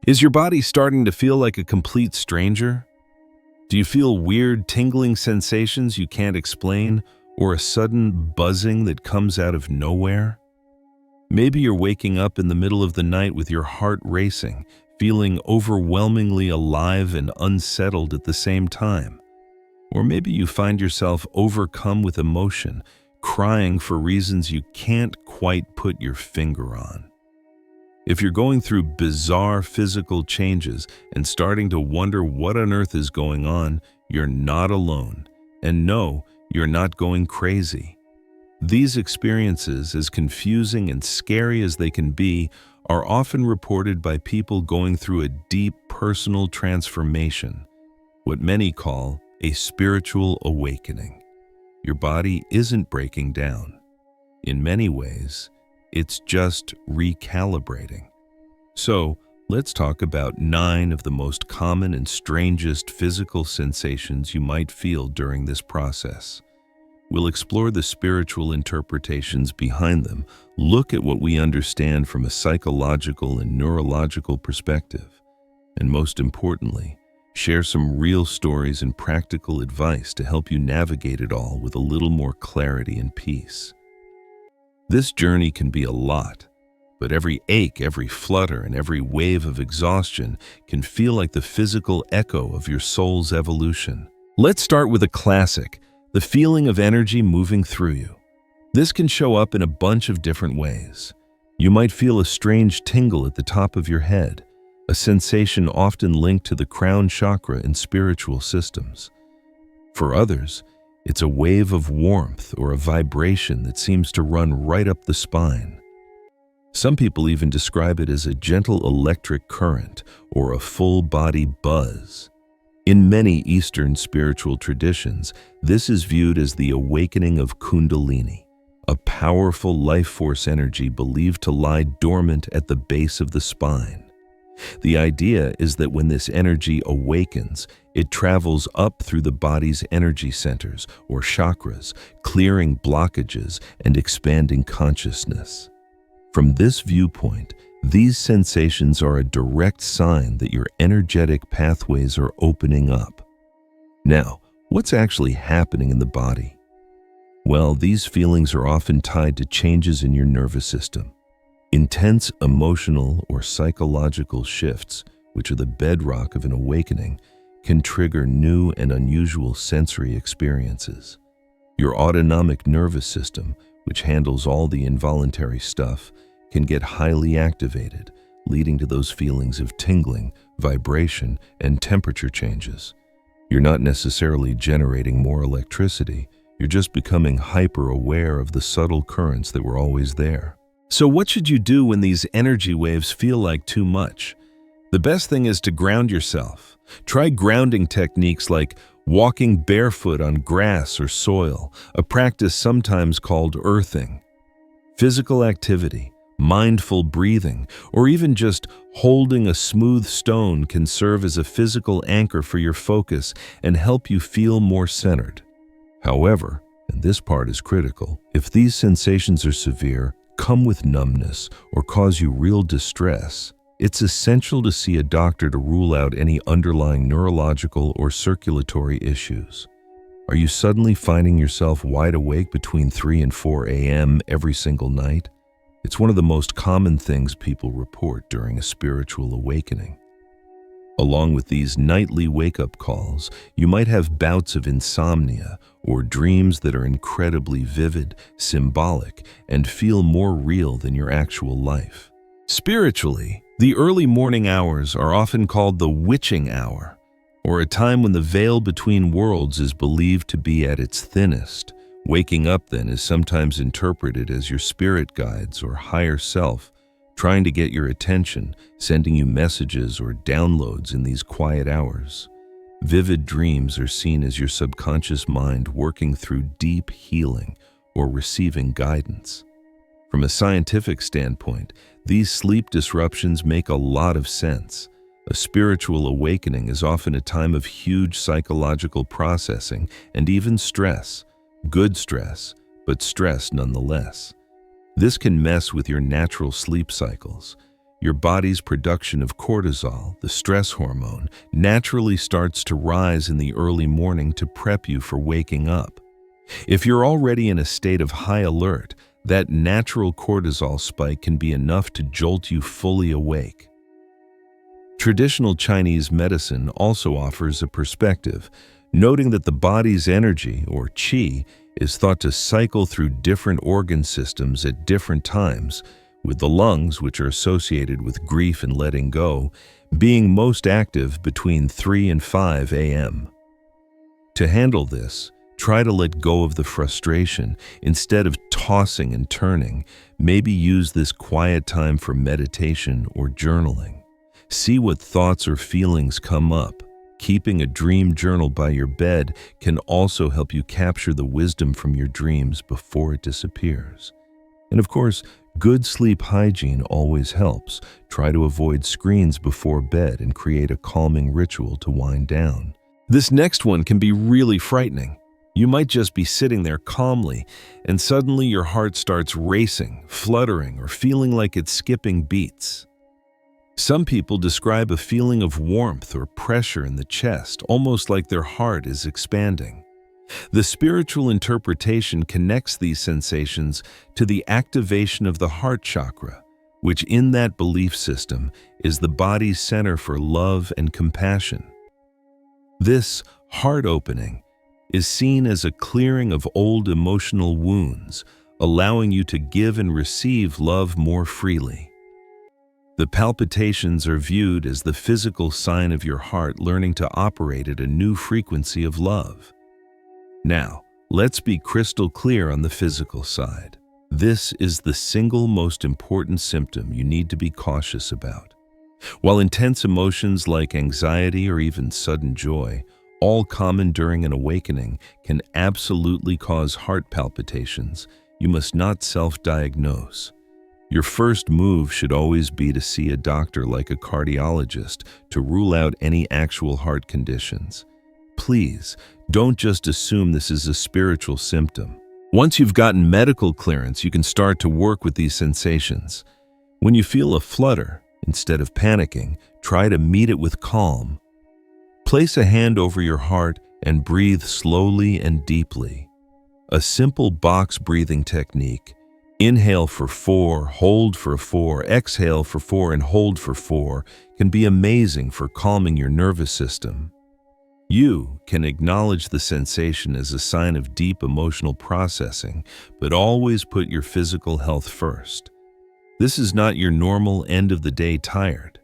Is your body starting to feel like a complete stranger? Do you feel weird tingling sensations you can't explain, or a sudden buzzing that comes out of nowhere? Maybe you're waking up in the middle of the night with your heart racing, feeling overwhelmingly alive and unsettled at the same time. Or maybe you find yourself overcome with emotion, crying for reasons you can't quite put your finger on. If you're going through bizarre physical changes and starting to wonder what on earth is going on, you're not alone. And no, you're not going crazy. These experiences, as confusing and scary as they can be, are often reported by people going through a deep personal transformation, what many call a spiritual awakening. Your body isn't breaking down. In many ways, it's just recalibrating. So, let's talk about 9 of the most common and strangest physical sensations you might feel during this process. We'll explore the spiritual interpretations behind them, look at what we understand from a psychological and neurological perspective, and most importantly, share some real stories and practical advice to help you navigate it all with a little more clarity and peace. This journey can be a lot, but every ache, every flutter, and every wave of exhaustion can feel like the physical echo of your soul's evolution. Let's start with a classic, the feeling of energy moving through you. This can show up in a bunch of different ways. You might feel a strange tingle at the top of your head, a sensation often linked to the crown chakra in spiritual systems. For others, it's a wave of warmth or a vibration that seems to run right up the spine. Some people even describe it as a gentle electric current or a full-body buzz. In many Eastern spiritual traditions, this is viewed as the awakening of kundalini, a powerful life force energy believed to lie dormant at the base of the spine. The idea is that when this energy awakens, it travels up through the body's energy centers or chakras, clearing blockages and expanding consciousness. From this viewpoint, these sensations are a direct sign that your energetic pathways are opening up. Now, what's actually happening in the body? Well, these feelings are often tied to changes in your nervous system. Intense emotional or psychological shifts, which are the bedrock of an awakening, can trigger new and unusual sensory experiences. Your autonomic nervous system, which handles all the involuntary stuff, can get highly activated, leading to those feelings of tingling, vibration, and temperature changes. You're not necessarily generating more electricity, you're just becoming hyper-aware of the subtle currents that were always there. So what should you do when these energy waves feel like too much? The best thing is to ground yourself. Try grounding techniques like walking barefoot on grass or soil, a practice sometimes called earthing. Physical activity, mindful breathing, or even just holding a smooth stone can serve as a physical anchor for your focus and help you feel more centered. However, and this part is critical, if these sensations are severe, come with numbness, or cause you real distress, it's essential to see a doctor to rule out any underlying neurological or circulatory issues. Are you suddenly finding yourself wide awake between 3 and 4 a.m. every single night? It's one of the most common things people report during a spiritual awakening. Along with these nightly wake-up calls, you might have bouts of insomnia or dreams that are incredibly vivid, symbolic, and feel more real than your actual life. Spiritually, the early morning hours are often called the witching hour, or a time when the veil between worlds is believed to be at its thinnest. Waking up then is sometimes interpreted as your spirit guides or higher self trying to get your attention, sending you messages or downloads in these quiet hours. Vivid dreams are seen as your subconscious mind working through deep healing or receiving guidance. From a scientific standpoint, these sleep disruptions make a lot of sense. A spiritual awakening is often a time of huge psychological processing and even stress. Good stress, but stress nonetheless. This can mess with your natural sleep cycles. your body's production of cortisol, the stress hormone, naturally starts to rise in the early morning to prep you for waking up. If you're already in a state of high alert, that natural cortisol spike can be enough to jolt you fully awake. Traditional Chinese medicine also offers a perspective, noting that the body's energy, or qi, is thought to cycle through different organ systems at different times, with the lungs, which are associated with grief and letting go, being most active between 3 and 5 a.m. To handle this, try to let go of the frustration. Instead of tossing and turning, maybe use this quiet time for meditation or journaling. See what thoughts or feelings come up. Keeping a dream journal by your bed can also help you capture the wisdom from your dreams before it disappears. And of course, good sleep hygiene always helps. Try to avoid screens before bed and create a calming ritual to wind down. This next one can be really frightening. You might just be sitting there calmly, and suddenly your heart starts racing, fluttering, or feeling like it's skipping beats. Some people describe a feeling of warmth or pressure in the chest, almost like their heart is expanding. The spiritual interpretation connects these sensations to the activation of the heart chakra, which in that belief system is the body's center for love and compassion. This heart opening is seen as a clearing of old emotional wounds, allowing you to give and receive love more freely. The palpitations are viewed as the physical sign of your heart learning to operate at a new frequency of love. Now, let's be crystal clear on the physical side. This is the single most important symptom you need to be cautious about. While intense emotions like anxiety or even sudden joy, all common during an awakening, can absolutely cause heart palpitations, you must not self-diagnose. Your first move should always be to see a doctor like a cardiologist to rule out any actual heart conditions. Please, don't just assume this is a spiritual symptom. Once you've gotten medical clearance, you can start to work with these sensations. When you feel a flutter, instead of panicking, try to meet it with calm. Place a hand over your heart and breathe slowly and deeply. A simple box breathing technique. Inhale for 4, hold for 4, exhale for 4, and hold for 4 can be amazing for calming your nervous system. You can acknowledge the sensation as a sign of deep emotional processing, but always put your physical health first. This is not your normal end-of-the-day tired.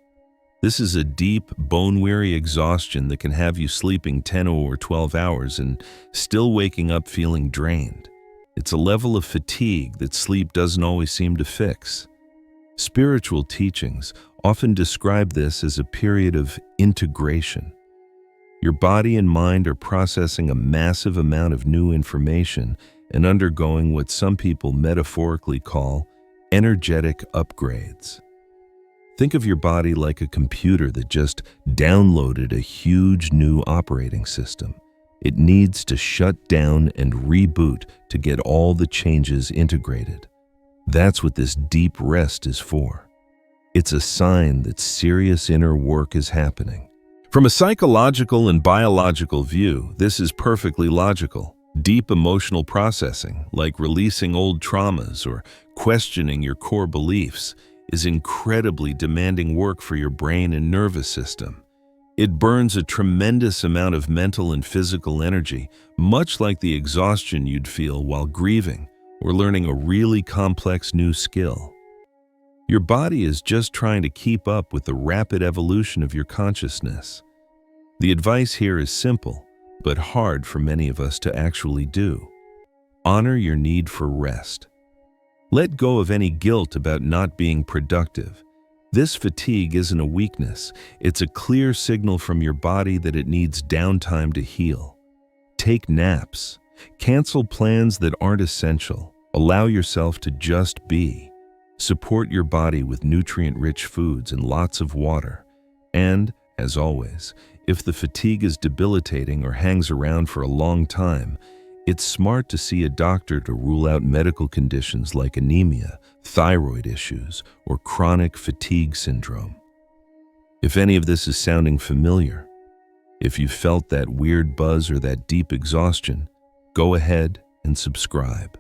This is a deep, bone-weary exhaustion that can have you sleeping 10 or 12 hours and still waking up feeling drained. It's a level of fatigue that sleep doesn't always seem to fix. Spiritual teachings often describe this as a period of integration. Your body and mind are processing a massive amount of new information and undergoing what some people metaphorically call energetic upgrades. Think of your body like a computer that just downloaded a huge new operating system. It needs to shut down and reboot to get all the changes integrated. That's what this deep rest is for. It's a sign that serious inner work is happening. From a psychological and biological view, this is perfectly logical. Deep emotional processing, like releasing old traumas or questioning your core beliefs, is incredibly demanding work for your brain and nervous system. It burns a tremendous amount of mental and physical energy, much like the exhaustion you'd feel while grieving or learning a really complex new skill. Your body is just trying to keep up with the rapid evolution of your consciousness. The advice here is simple, but hard for many of us to actually do. Honor your need for rest. Let go of any guilt about not being productive. This fatigue isn't a weakness. It's a clear signal from your body that it needs downtime to heal. Take naps. Cancel plans that aren't essential. Allow yourself to just be. Support your body with nutrient-rich foods and lots of water. And, as always, if the fatigue is debilitating or hangs around for a long time, It's smart to see a doctor to rule out medical conditions like anemia, thyroid issues, or chronic fatigue syndrome. If any of this is sounding familiar, if you felt that weird buzz or that deep exhaustion, go ahead and subscribe.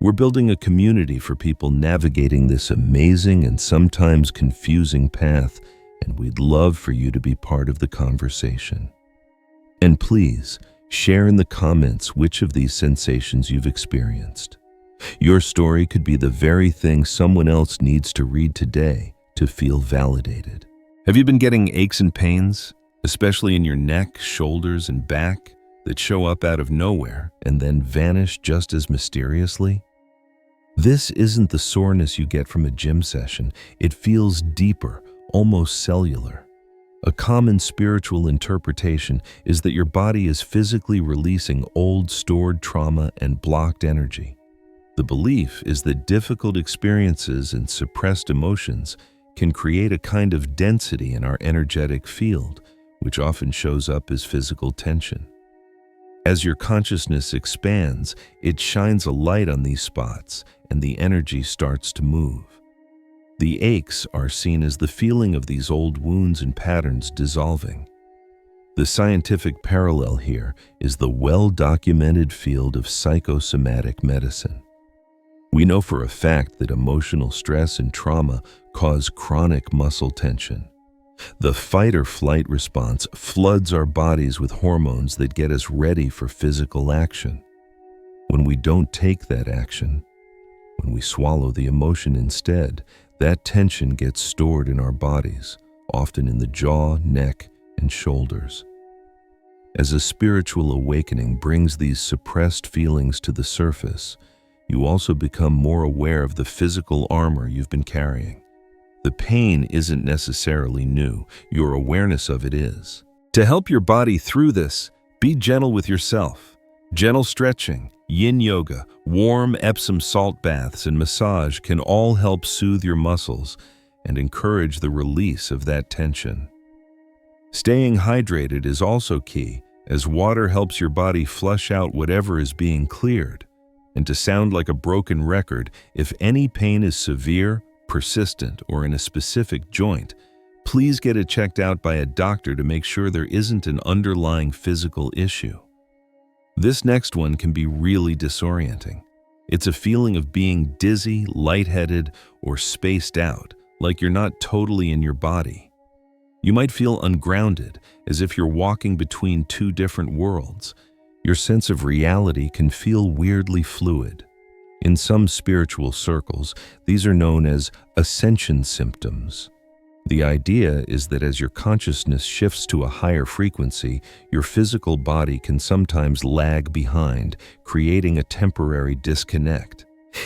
We're building a community for people navigating this amazing and sometimes confusing path, and we'd love for you to be part of the conversation. And please, share in the comments which of these sensations you've experienced. Your story could be the very thing someone else needs to read today to feel validated. Have you been getting aches and pains, especially in your neck, shoulders, and back, that show up out of nowhere and then vanish just as mysteriously? This isn't the soreness you get from a gym session. It feels deeper, almost cellular. A common spiritual interpretation is that your body is physically releasing old stored trauma and blocked energy. The belief is that difficult experiences and suppressed emotions can create a kind of density in our energetic field, which often shows up as physical tension. As your consciousness expands, it shines a light on these spots, and the energy starts to move. The aches are seen as the feeling of these old wounds and patterns dissolving. The scientific parallel here is the well-documented field of psychosomatic medicine. We know for a fact that emotional stress and trauma cause chronic muscle tension. The fight or flight response floods our bodies with hormones that get us ready for physical action. When we don't take that action, when we swallow the emotion instead, that tension gets stored in our bodies, often in the jaw, neck, and shoulders. As a spiritual awakening brings these suppressed feelings to the surface, you also become more aware of the physical armor you've been carrying. The pain isn't necessarily new, your awareness of it is. To help your body through this, be gentle with yourself. Gentle stretching, yin yoga, warm Epsom salt baths, and massage can all help soothe your muscles and encourage the release of that tension. Staying hydrated is also key, as water helps your body flush out whatever is being cleared. And to sound like a broken record, if any pain is severe, persistent, or in a specific joint, please get it checked out by a doctor to make sure there isn't an underlying physical issue. This next one can be really disorienting. It's a feeling of being dizzy, lightheaded, or spaced out, like you're not totally in your body. You might feel ungrounded, as if you're walking between two different worlds. Your sense of reality can feel weirdly fluid. In some spiritual circles, these are known as ascension symptoms. The idea is that as your consciousness shifts to a higher frequency, your physical body can sometimes lag behind, creating a temporary disconnect.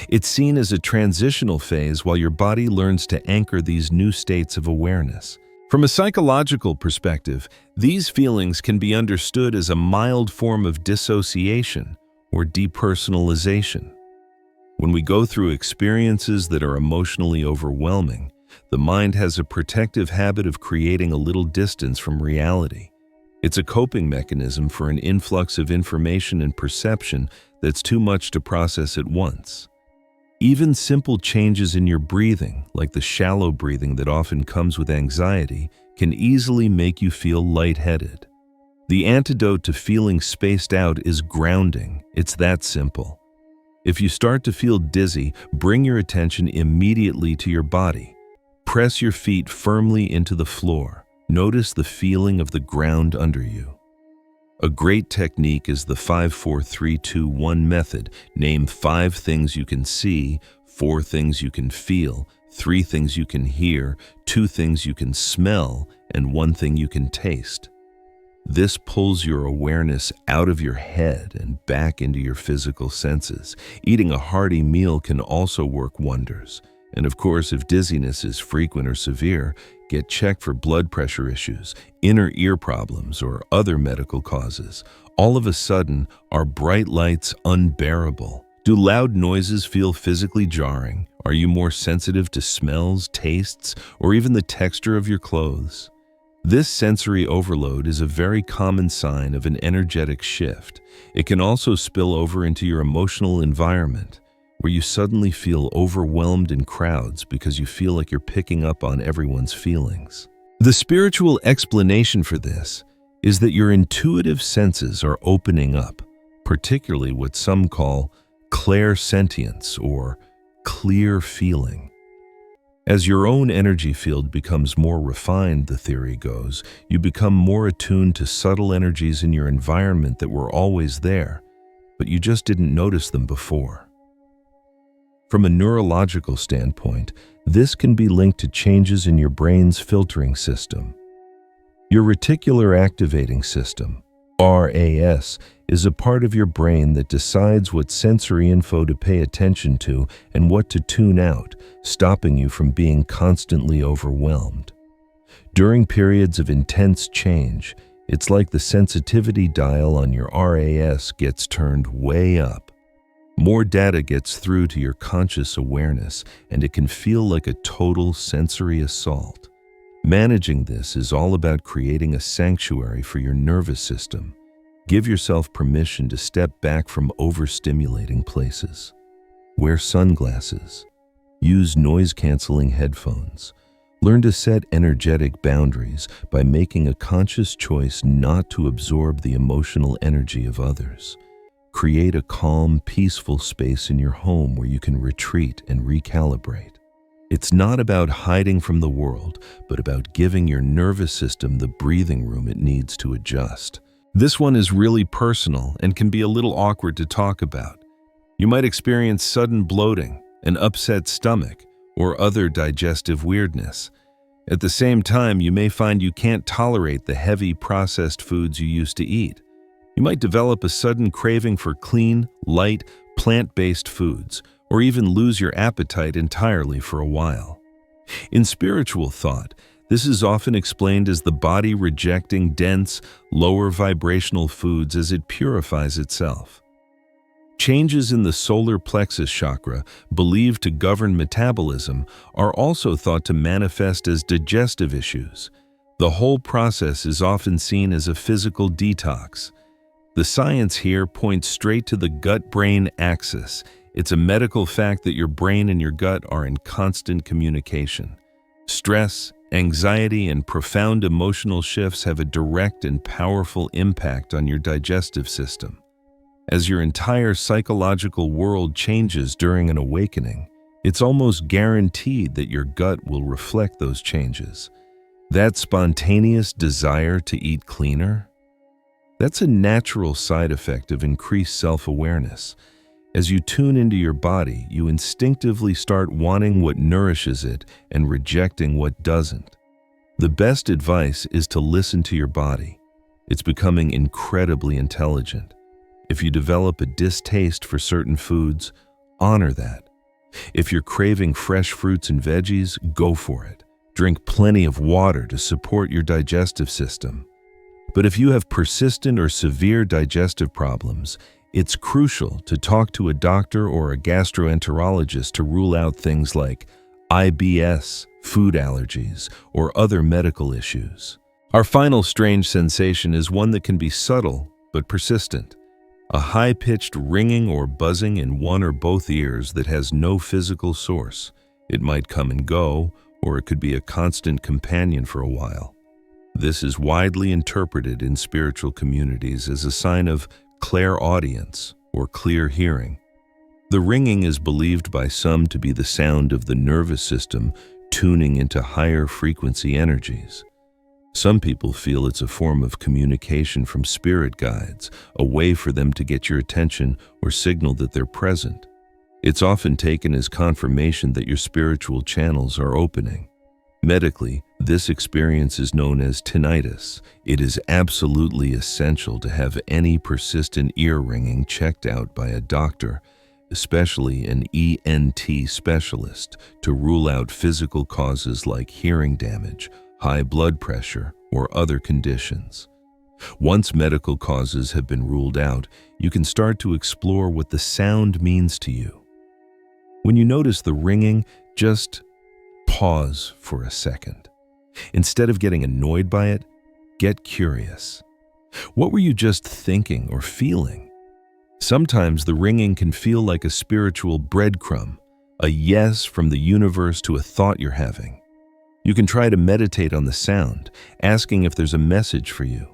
It's seen as a transitional phase while your body learns to anchor these new states of awareness. From a psychological perspective, these feelings can be understood as a mild form of dissociation or depersonalization. When we go through experiences that are emotionally overwhelming, the mind has a protective habit of creating a little distance from reality. It's a coping mechanism for an influx of information and perception that's too much to process at once. Even simple changes in your breathing, like the shallow breathing that often comes with anxiety, can easily make you feel lightheaded. The antidote to feeling spaced out is grounding. It's that simple. If you start to feel dizzy, bring your attention immediately to your body. Press your feet firmly into the floor. Notice the feeling of the ground under you. A great technique is the 5-4-3-2-1 method. Name 5 things you can see, 4 things you can feel, 3 things you can hear, 2 things you can smell, and 1 thing you can taste. This pulls your awareness out of your head and back into your physical senses. Eating a hearty meal can also work wonders. And of course, if dizziness is frequent or severe, get checked for blood pressure issues, inner ear problems, or other medical causes. All of a sudden, are bright lights unbearable? Do loud noises feel physically jarring? Are you more sensitive to smells, tastes, or even the texture of your clothes? This sensory overload is a very common sign of an energetic shift. It can also spill over into your emotional environment, where you suddenly feel overwhelmed in crowds because you feel like you're picking up on everyone's feelings. The spiritual explanation for this is that your intuitive senses are opening up, particularly what some call clairsentience or clear feeling. As your own energy field becomes more refined, the theory goes, you become more attuned to subtle energies in your environment that were always there, but you just didn't notice them before. From a neurological standpoint, this can be linked to changes in your brain's filtering system. Your reticular activating system, RAS, is a part of your brain that decides what sensory info to pay attention to and what to tune out, stopping you from being constantly overwhelmed. During periods of intense change, it's like the sensitivity dial on your RAS gets turned way up. More data gets through to your conscious awareness, and it can feel like a total sensory assault. Managing this is all about creating a sanctuary for your nervous system. Give yourself permission to step back from overstimulating places. Wear sunglasses. Use noise-canceling headphones. Learn to set energetic boundaries by making a conscious choice not to absorb the emotional energy of others. Create a calm, peaceful space in your home where you can retreat and recalibrate. It's not about hiding from the world, but about giving your nervous system the breathing room it needs to adjust. This one is really personal and can be a little awkward to talk about. You might experience sudden bloating, an upset stomach, or other digestive weirdness. At the same time, you may find you can't tolerate the heavy processed foods you used to eat. You might develop a sudden craving for clean, light, plant-based foods, or even lose your appetite entirely for a while. In spiritual thought, this is often explained as the body rejecting dense, lower vibrational foods as it purifies itself. Changes in the solar plexus chakra, believed to govern metabolism, are also thought to manifest as digestive issues. The whole process is often seen as a physical detox. The science here points straight to the gut-brain axis. It's a medical fact that your brain and your gut are in constant communication. Stress, anxiety, and profound emotional shifts have a direct and powerful impact on your digestive system. As your entire psychological world changes during an awakening, it's almost guaranteed that your gut will reflect those changes. That spontaneous desire to eat cleaner? That's a natural side effect of increased self-awareness. As you tune into your body, you instinctively start wanting what nourishes it and rejecting what doesn't. The best advice is to listen to your body. It's becoming incredibly intelligent. If you develop a distaste for certain foods, honor that. If you're craving fresh fruits and veggies, go for it. Drink plenty of water to support your digestive system. But if you have persistent or severe digestive problems, it's crucial to talk to a doctor or a gastroenterologist to rule out things like IBS, food allergies, or other medical issues. Our final strange sensation is one that can be subtle but persistent. A high-pitched ringing or buzzing in one or both ears that has no physical source. It might come and go, or it could be a constant companion for a while. This is widely interpreted in spiritual communities as a sign of clairaudience or clear hearing. The ringing is believed by some to be the sound of the nervous system tuning into higher frequency energies. Some people feel it's a form of communication from spirit guides, a way for them to get your attention or signal that they're present. It's often taken as confirmation that your spiritual channels are opening. Medically, this experience is known as tinnitus. It is absolutely essential to have any persistent ear ringing checked out by a doctor, especially an ENT specialist, to rule out physical causes like hearing damage, high blood pressure, or other conditions. Once medical causes have been ruled out, you can start to explore what the sound means to you. When you notice the ringing, just pause for a second. Instead of getting annoyed by it, get curious. What were you just thinking or feeling? Sometimes the ringing can feel like a spiritual breadcrumb, a yes from the universe to a thought you're having. You can try to meditate on the sound, asking if there's a message for you.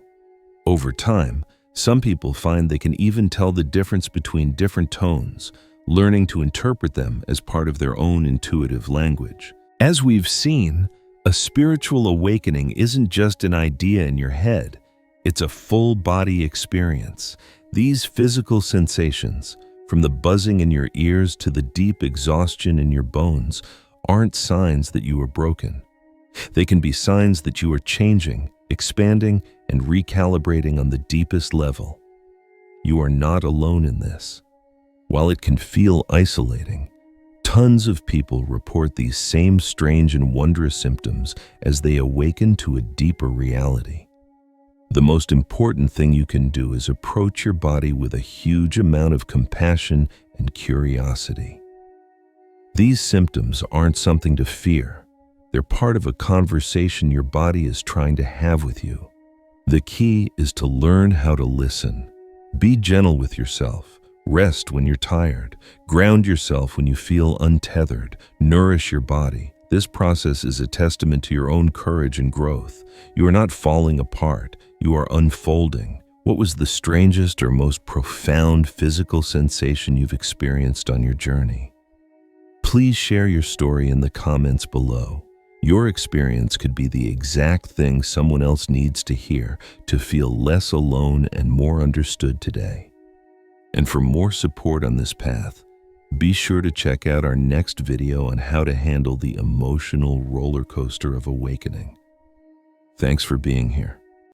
Over time, some people find they can even tell the difference between different tones, learning to interpret them as part of their own intuitive language. As we've seen, a spiritual awakening isn't just an idea in your head, it's a full-body experience. These physical sensations, from the buzzing in your ears to the deep exhaustion in your bones, aren't signs that you are broken. They can be signs that you are changing, expanding, and recalibrating on the deepest level. You are not alone in this. While it can feel isolating, tons of people report these same strange and wondrous symptoms as they awaken to a deeper reality. The most important thing you can do is approach your body with a huge amount of compassion and curiosity. These symptoms aren't something to fear. They're part of a conversation your body is trying to have with you. The key is to learn how to listen. Be gentle with yourself. Rest when you're tired. Ground yourself when you feel untethered. Nourish your body. This process is a testament to your own courage and growth. You are not falling apart. You are unfolding. What was the strangest or most profound physical sensation you've experienced on your journey? Please share your story in the comments below. Your experience could be the exact thing someone else needs to hear to feel less alone and more understood today. And for more support on this path, be sure to check out our next video on how to handle the emotional roller coaster of awakening. Thanks for being here.